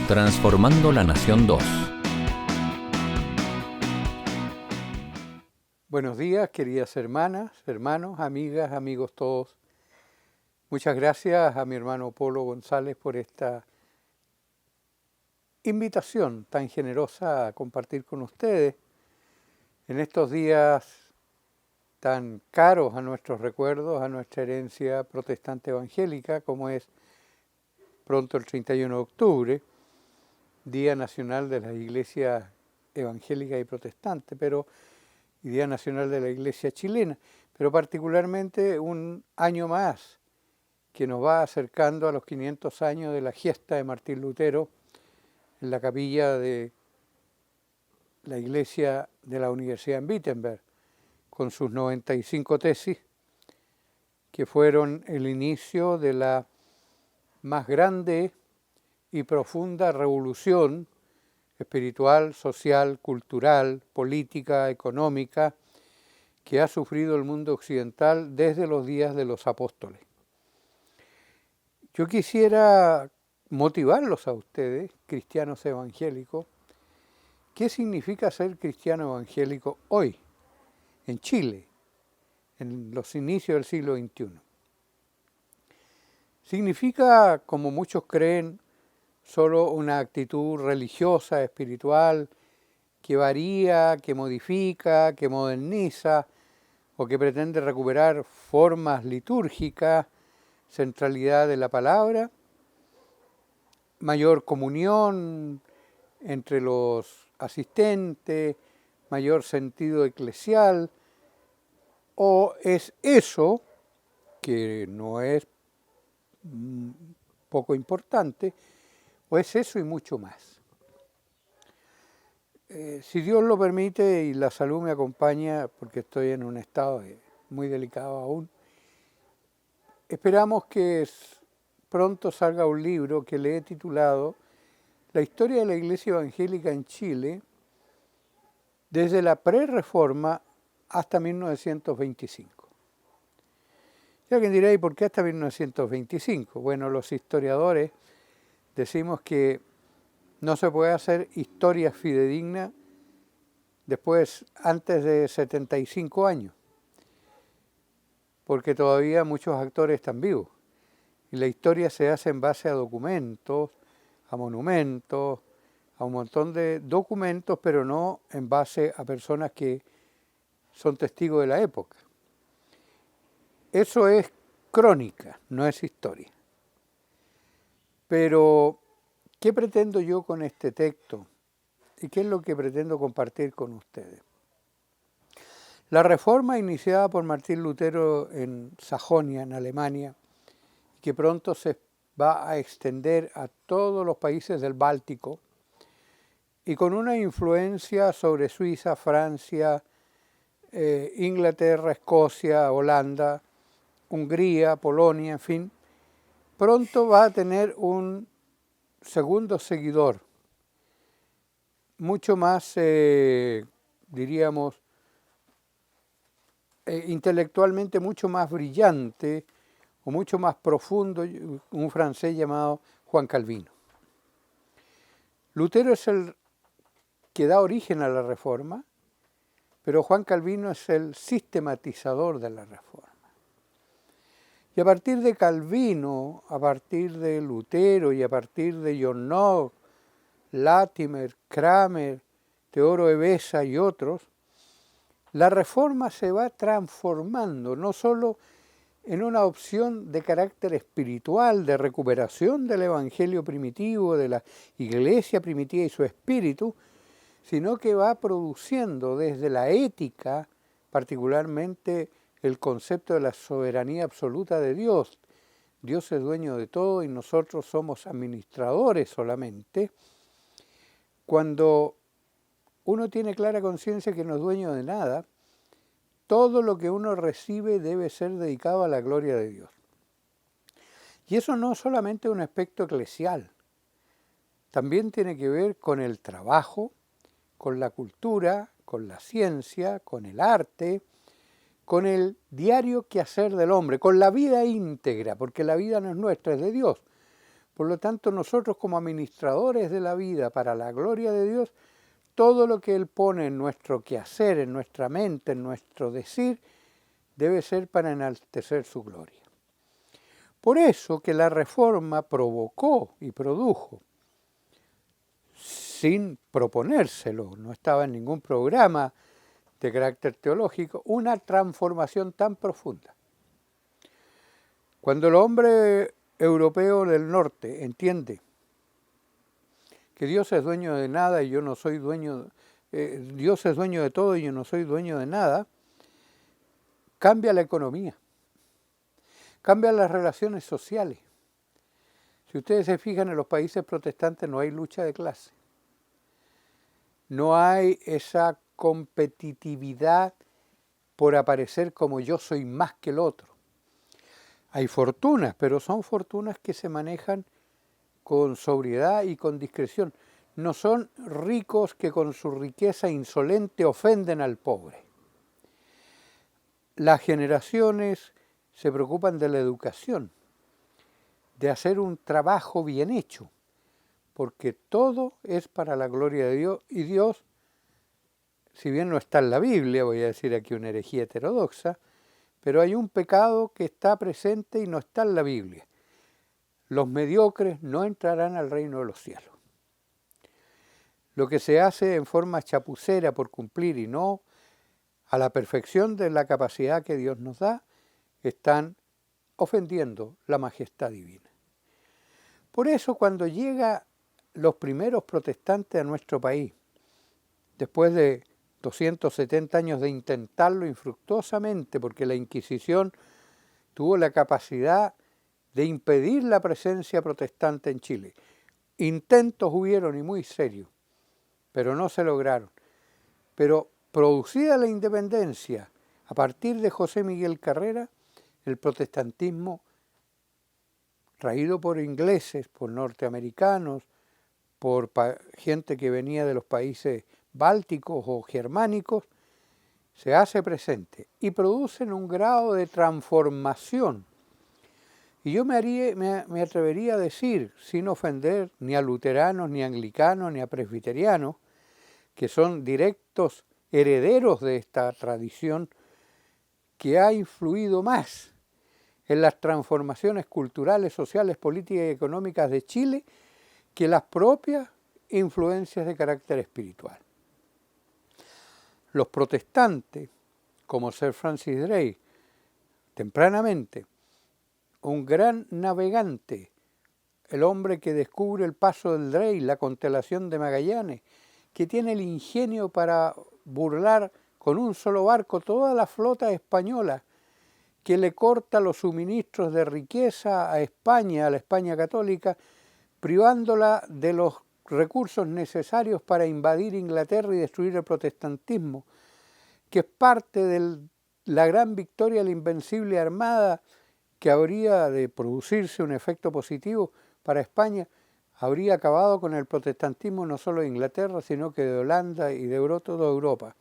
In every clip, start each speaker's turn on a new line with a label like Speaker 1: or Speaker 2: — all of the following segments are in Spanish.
Speaker 1: Transformando la Nación 2.
Speaker 2: Buenos días, queridas hermanas, hermanos, amigas, amigos todos. Muchas gracias a mi hermano Polo González por esta invitación tan generosa a compartir con ustedes en estos días tan caros a nuestros recuerdos, a nuestra herencia protestante evangélica, como es pronto el 31 de octubre, Día Nacional de las Iglesias Evangélicas y Protestantes, y Día Nacional de la Iglesia Chilena, pero particularmente un año más que nos va acercando a los 500 años de la gesta de Martín Lutero en la capilla de la iglesia de la Universidad en Wittenberg, con sus 95 tesis, que fueron el inicio de la más grande y profunda revolución espiritual, social, cultural, política, económica, que ha sufrido el mundo occidental desde los días de los apóstoles. Yo quisiera motivarlos a ustedes, cristianos evangélicos. ¿Qué significa ser cristiano evangélico hoy, en Chile, en los inicios del siglo XXI? Significa, como muchos creen, solo una actitud religiosa, espiritual, que varía, que modifica, que moderniza o que pretende recuperar formas litúrgicas, centralidad de la palabra, mayor comunión entre los asistentes, mayor sentido eclesial, o es eso, que no es poco importante, o es eso y mucho más. Si Dios lo permite y la salud me acompaña, porque estoy en un estado muy delicado aún, esperamos que pronto salga un libro que le he titulado La historia de la Iglesia Evangélica en Chile desde la pre-reforma hasta 1925. Y alguien dirá, ¿y por qué hasta 1925? Bueno, los historiadores decimos que no se puede hacer historia fidedigna antes de 75 años, porque todavía muchos actores están vivos. Y la historia se hace en base a documentos, a monumentos, a un montón de documentos, pero no en base a personas que son testigos de la época. Eso es crónica, no es historia. Pero, ¿qué pretendo yo con este texto? ¿Y qué es lo que pretendo compartir con ustedes? La reforma iniciada por Martín Lutero en Sajonia, en Alemania, que pronto se va a extender a todos los países del Báltico, y con una influencia sobre Suiza, Francia, Inglaterra, Escocia, Holanda, Hungría, Polonia, en fin, pronto va a tener un segundo seguidor, mucho más, diríamos, intelectualmente mucho más brillante o mucho más profundo, un francés llamado Juan Calvino. Lutero es el que da origen a la Reforma, pero Juan Calvino es el sistematizador de la Reforma. Y a partir de Calvino, a partir de Lutero y a partir de John Knox, Latimer, Cranmer, Teodoro de Beza y otros, la Reforma se va transformando no solo en una opción de carácter espiritual, de recuperación del evangelio primitivo, de la iglesia primitiva y su espíritu, sino que va produciendo desde la ética, particularmente el concepto de la soberanía absoluta de Dios. Dios es dueño de todo y nosotros somos administradores solamente. Cuando uno tiene clara conciencia que no es dueño de nada, todo lo que uno recibe debe ser dedicado a la gloria de Dios. Y eso no es solamente un aspecto eclesial, también tiene que ver con el trabajo, con la cultura, con la ciencia, con el arte, con el diario quehacer del hombre, con la vida íntegra, porque la vida no es nuestra, es de Dios. Por lo tanto, nosotros como administradores de la vida para la gloria de Dios, todo lo que Él pone en nuestro quehacer, en nuestra mente, en nuestro decir, debe ser para enaltecer su gloria. Por eso que la Reforma provocó y produjo, sin proponérselo, no estaba en ningún programa de carácter teológico, una transformación tan profunda. Cuando el hombre europeo del norte entiende que Dios es dueño de nada y yo no soy dueño, Dios es dueño de todo y yo no soy dueño de nada, cambia la economía, cambian las relaciones sociales. Si ustedes se fijan, en los países protestantes no hay lucha de clase. No hay esa competitividad por aparecer como yo soy más que el otro. Hay fortunas, pero son fortunas que se manejan con sobriedad y con discreción. No son ricos que con su riqueza insolente ofenden al pobre. Las generaciones se preocupan de la educación, de hacer un trabajo bien hecho, porque todo es para la gloria de Dios, y Dios, si bien no está en la Biblia, voy a decir aquí una herejía heterodoxa, pero hay un pecado que está presente y no está en la Biblia. Los mediocres no entrarán al reino de los cielos. Lo que se hace en forma chapucera por cumplir y no a la perfección de la capacidad que Dios nos da, están ofendiendo la majestad divina. Por eso cuando llegan los primeros protestantes a nuestro país, después de 270 años de intentarlo infructuosamente, porque la Inquisición tuvo la capacidad de impedir la presencia protestante en Chile. Intentos hubieron y muy serios, pero no se lograron. Pero producida la independencia, a partir de José Miguel Carrera, el protestantismo, traído por ingleses, por norteamericanos, por gente que venía de los países bálticos o germánicos, se hace presente y producen un grado de transformación. Y yo me atrevería a decir, sin ofender ni a luteranos, ni a anglicanos, ni a presbiterianos, que son directos herederos de esta tradición, que ha influido más en las transformaciones culturales, sociales, políticas y económicas de Chile que las propias influencias de carácter espiritual. Los protestantes, como Sir Francis Drake, tempranamente, un gran navegante, el hombre que descubre el paso del Drake, la constelación de Magallanes, que tiene el ingenio para burlar con un solo barco toda la flota española, que le corta los suministros de riqueza a España, a la España católica, privándola de los recursos necesarios para invadir Inglaterra y destruir el protestantismo, que es parte de la gran victoria de la Invencible Armada, que habría de producirse un efecto positivo para España, habría acabado con el protestantismo no solo de Inglaterra, sino que de Holanda y de toda Europa.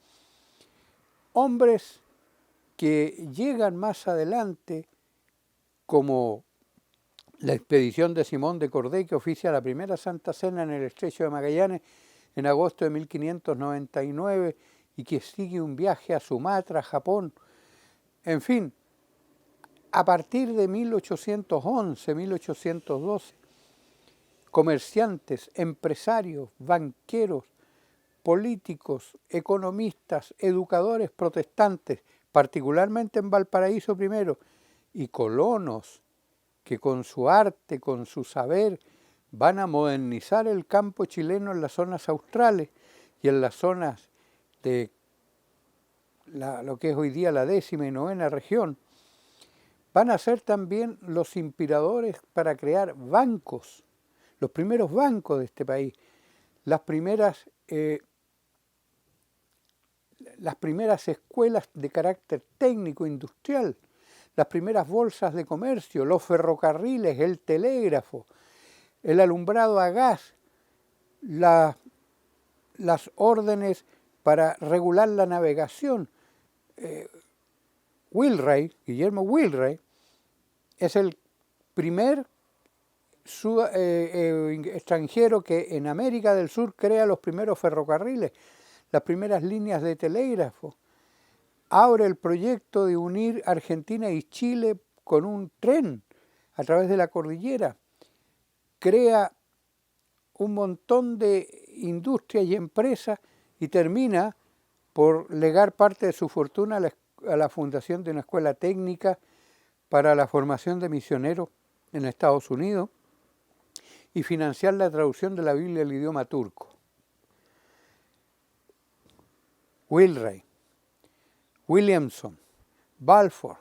Speaker 2: Hombres que llegan más adelante, como la expedición de Simón de Cordé, que oficia la primera Santa Cena en el Estrecho de Magallanes en agosto de 1599 y que sigue un viaje a Sumatra, Japón. En fin, a partir de 1811, 1812, comerciantes, empresarios, banqueros, políticos, economistas, educadores protestantes, particularmente en Valparaíso primero, y colonos que con su arte, con su saber, van a modernizar el campo chileno en las zonas australes y en las zonas de lo que es hoy día la 10ª y 9ª región, van a ser también los inspiradores para crear bancos, los primeros bancos de este país, las primeras escuelas de carácter técnico industrial, las primeras bolsas de comercio, los ferrocarriles, el telégrafo, el alumbrado a gas, las órdenes para regular la navegación. Guillermo Wheelwright, es el primer extranjero que en América del Sur crea los primeros ferrocarriles, las primeras líneas de telégrafo. Abre el proyecto de unir Argentina y Chile con un tren a través de la cordillera. Crea un montón de industrias y empresas y termina por legar parte de su fortuna a la fundación de una escuela técnica para la formación de misioneros en Estados Unidos y financiar la traducción de la Biblia al idioma turco. Wheelwright, Williamson, Balfour,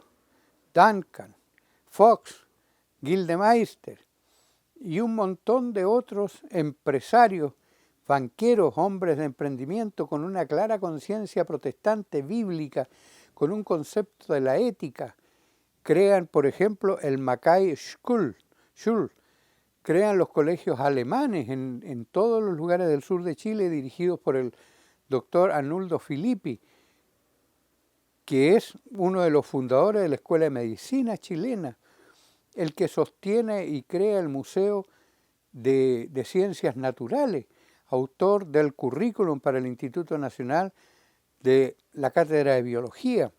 Speaker 2: Duncan, Fox, Gildemeister y un montón de otros empresarios, banqueros, hombres de emprendimiento con una clara conciencia protestante bíblica, con un concepto de la ética, crean, por ejemplo, el Mackay Schule, crean los colegios alemanes en todos los lugares del sur de Chile dirigidos por el doctor Arnuldo Filippi, que es uno de los fundadores de la Escuela de Medicina chilena, el que sostiene y crea el Museo de Ciencias Naturales, autor del currículum para el Instituto Nacional de la Cátedra de Biología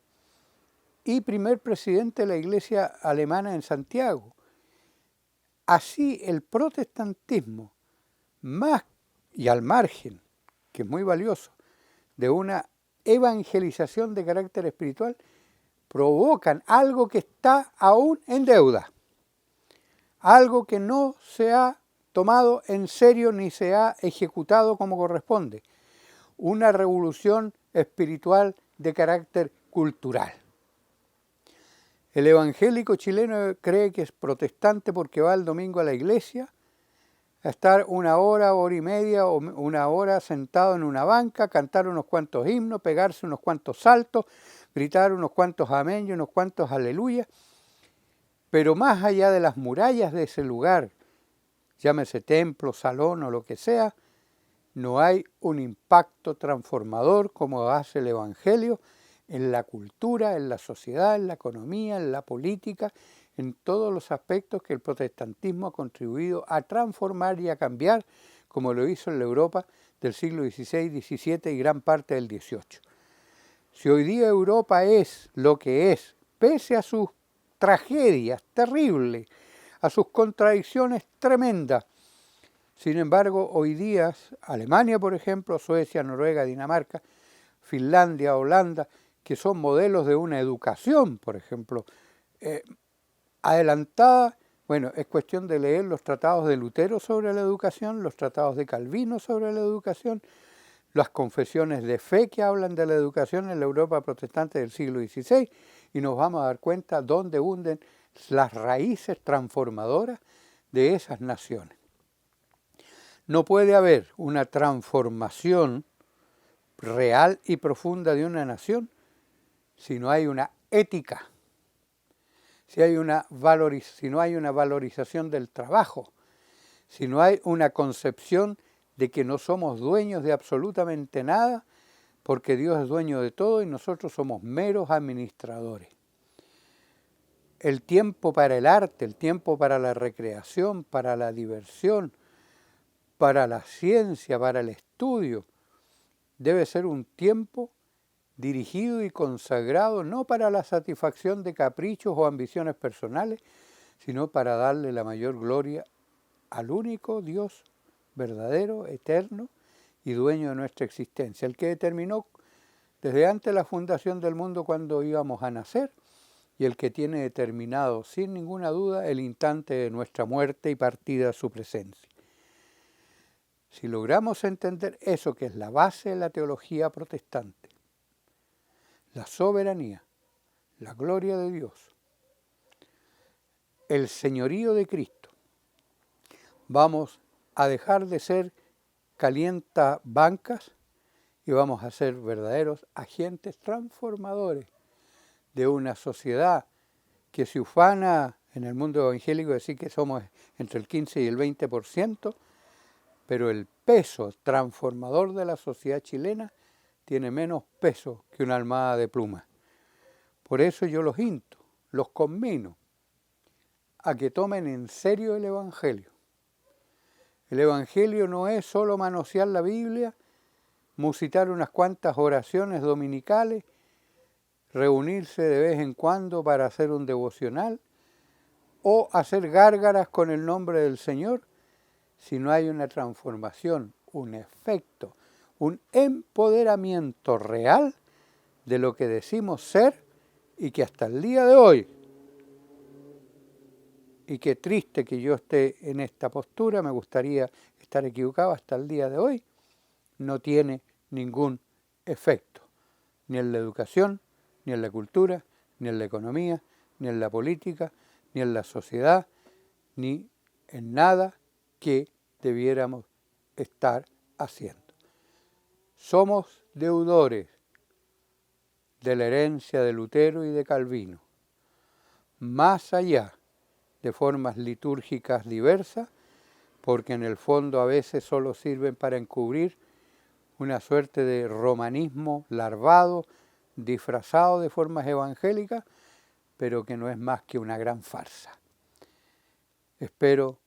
Speaker 2: y primer presidente de la Iglesia Alemana en Santiago. Así el protestantismo, más y al margen, que es muy valioso, de una evangelización de carácter espiritual, provocan algo que está aún en deuda, algo que no se ha tomado en serio ni se ha ejecutado como corresponde, una revolución espiritual de carácter cultural. El evangélico chileno cree que es protestante porque va el domingo a la iglesia, a estar una hora y media o una hora sentado en una banca, cantar unos cuantos himnos, pegarse unos cuantos saltos, gritar unos cuantos amén y unos cuantos aleluya. Pero más allá de las murallas de ese lugar, llámese templo, salón o lo que sea, no hay un impacto transformador como hace el Evangelio en la cultura, en la sociedad, en la economía, en la política, en todos los aspectos que el protestantismo ha contribuido a transformar y a cambiar, como lo hizo en la Europa del siglo XVI, XVII y gran parte del XVIII. Si hoy día Europa es lo que es, pese a sus tragedias terribles, a sus contradicciones tremendas, sin embargo, hoy día Alemania, por ejemplo, Suecia, Noruega, Dinamarca, Finlandia, Holanda, que son modelos de una educación, por ejemplo, adelantada. Bueno, es cuestión de leer los tratados de Lutero sobre la educación, los tratados de Calvino sobre la educación, las confesiones de fe que hablan de la educación en la Europa protestante del siglo XVI, y nos vamos a dar cuenta dónde hunden las raíces transformadoras de esas naciones. No puede haber una transformación real y profunda de una nación si no hay una ética, si no hay una valorización del trabajo, si no hay una concepción de que no somos dueños de absolutamente nada, porque Dios es dueño de todo y nosotros somos meros administradores. El tiempo para el arte, el tiempo para la recreación, para la diversión, para la ciencia, para el estudio, debe ser un tiempo dirigido y consagrado no para la satisfacción de caprichos o ambiciones personales, sino para darle la mayor gloria al único Dios verdadero, eterno y dueño de nuestra existencia, el que determinó desde antes de la fundación del mundo cuando íbamos a nacer y el que tiene determinado sin ninguna duda el instante de nuestra muerte y partida a su presencia. Si logramos entender eso, que es la base de la teología protestante, la soberanía, la gloria de Dios, el señorío de Cristo, vamos a dejar de ser calientabancas y vamos a ser verdaderos agentes transformadores de una sociedad que se ufana en el mundo evangélico decir que somos entre el 15 y el 20%, pero el peso transformador de la sociedad chilena tiene menos peso que una almohada de plumas. Por eso yo los insto, los conmino a que tomen en serio el Evangelio, El Evangelio no es solo manosear la Biblia, musitar unas cuantas oraciones dominicales, reunirse de vez en cuando para hacer un devocional o hacer gárgaras con el nombre del Señor, si no hay una transformación, un efecto, un empoderamiento real de lo que decimos ser y que hasta el día de hoy, y qué triste que yo esté en esta postura, me gustaría estar equivocado, hasta el día de hoy, no tiene ningún efecto, ni en la educación, ni en la cultura, ni en la economía, ni en la política, ni en la sociedad, ni en nada que debiéramos estar haciendo. Somos deudores de la herencia de Lutero y de Calvino, más allá de formas litúrgicas diversas, porque en el fondo a veces solo sirven para encubrir una suerte de romanismo larvado, disfrazado de formas evangélicas, pero que no es más que una gran farsa. Espero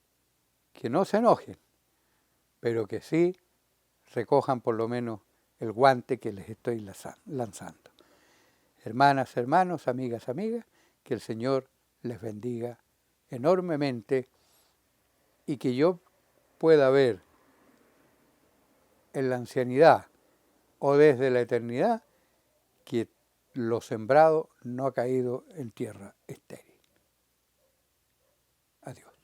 Speaker 2: que no se enojen, pero que sí recojan por lo menos el guante que les estoy lanzando. Hermanas, hermanos, amigas, amigas, que el Señor les bendiga enormemente y que yo pueda ver en la ancianidad o desde la eternidad que lo sembrado no ha caído en tierra estéril. Adiós.